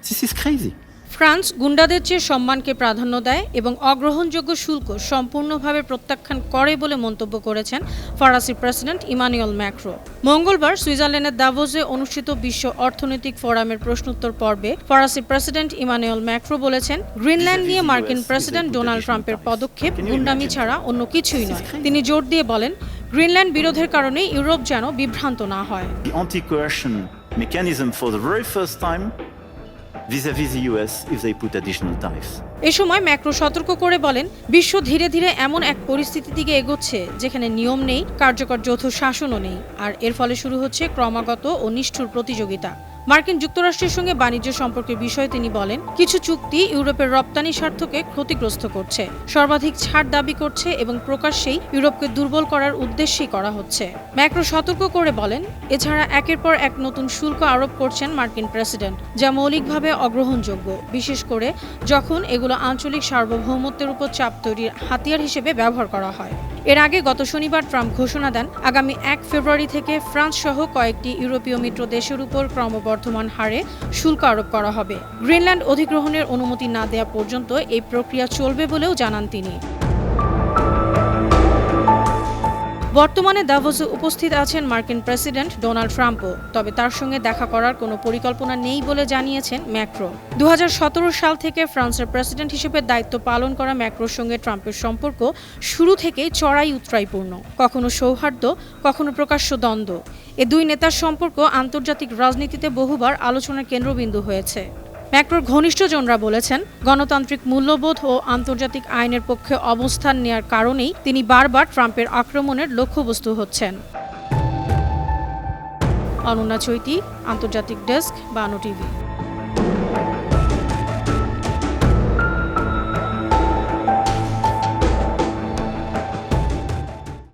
This is crazy. France গুন্ডাদের চেয়ে সম্মানকে প্রাধান্য দেয় এবং অগ্রহণযোগ্য শুল্ক সম্পূর্ণভাবে প্রত্যাখ্যান করে বলে মন্তব্য করেছেন ফরাসি প্রেসিডেন্ট ইমানুয়েল ম্যাক্রো। মঙ্গলবার সুইজারল্যান্ডের দাভোসে অনুষ্ঠিত বিশ্ব অর্থনৈতিক ফোরামের প্রশ্নোত্তর পর্বে ফরাসি প্রেসিডেন্ট ইমানুয়েল ম্যাক্রো বলেছেন, গ্রিনল্যান্ড নিয়ে মার্কিন প্রেসিডেন্ট ডোনাল্ড ট্রাম্পের পদক্ষেপ গুন্ডামি ছাড়া অন্য কিছুই নয়। তিনি জোর দিয়ে বলেন, গ্রিনল্যান্ড বিরোধের কারণে ইউরোপ যেন বিভ্রান্ত না হয়। The anti-coercion mechanism for the very first time vis-à-vis the US if they put additional tariffs. এ সময় ম্যাক্রো সতর্ক করে বলেন, বিশ্ব ধীরে ধীরে এমন এক পরিস্থিতির দিকে এগোচ্ছে যেখানে নিয়ম নেই, কার্যকর যৌথ শাসনও নেই, আর এর ফলে শুরু হচ্ছে ক্রমাগত ও নিষ্ঠুর প্রতিযোগিতা। মার্কিন যুক্তরাষ্ট্রের সঙ্গে বাণিজ্য সম্পর্কের বিষয়ে তিনি বলেন, কিছু চুক্তি ইউরোপের রপ্তানি স্বার্থকে ক্ষতিগ্রস্ত করছে, সর্বাধিক ছাড় দাবি করছে এবং প্রকাশ্যেই ইউরোপকে দুর্বল করার উদ্দেশ্যেই করা হচ্ছে। ম্যাক্রো সতর্ক করে বলেন, এছাড়া একের পর এক নতুন শুল্ক আরোপ করছেন মার্কিন প্রেসিডেন্ট, যা মৌলিকভাবে অগ্রহণযোগ্য, বিশেষ করে যখন এগুলো আঞ্চলিক সার্বভৌমত্বের উপর চাপ তৈরির হাতিয়ার হিসেবে ব্যবহার করা হয়। এর আগে গত শনিবার ট্রাম্প ঘোষণা দেন, আগামী 1 ফেব্রুয়ারি থেকে ফ্রান্স সহ কয়েকটি ইউরোপীয় মিত্র দেশের উপর ক্রমবর্ধমান হারে শুল্ক আরোপ করা হবে। গ্রিনল্যান্ড অধিগ্রহণের অনুমতি না দেওয়া পর্যন্ত এই প্রক্রিয়া চলবে বলেও জানান তিনি। বর্তমানে দাভোসে উপস্থিত আছেন মার্কিন প্রেসিডেন্ট ডোনাল্ড ট্রাম্পও, তবে তার সঙ্গে দেখা করার কোনো পরিকল্পনা নেই বলে জানিয়েছেন ম্যাক্রো। 2017 সাল থেকে ফ্রান্সের প্রেসিডেন্ট হিসেবে দায়িত্ব পালন করা ম্যাক্রোর সঙ্গে ট্রাম্পের সম্পর্ক শুরু থেকেই চড়াই উতরাইপূর্ণ, কখনো সৌহার্দ্য, কখনো প্রকাশ্য দ্বন্দ্ব। এ দুই নেতার সম্পর্ক আন্তর্জাতিক রাজনীতিতে বহুবার আলোচনার কেন্দ্রবিন্দু হয়েছে। ম্যাক্রোর ঘনিষ্ঠজনরা বলেছেন, গণতান্ত্রিক মূল্যবোধ ও আন্তর্জাতিক আইনের পক্ষে অবস্থান নেয়ার কারণেই তিনি বারবার ট্রাম্পের আক্রমণের লক্ষ্যবস্তু হচ্ছেন। অনন্যা চৈতি, আন্তর্জাতিক ডেস্ক, বানো টিভি।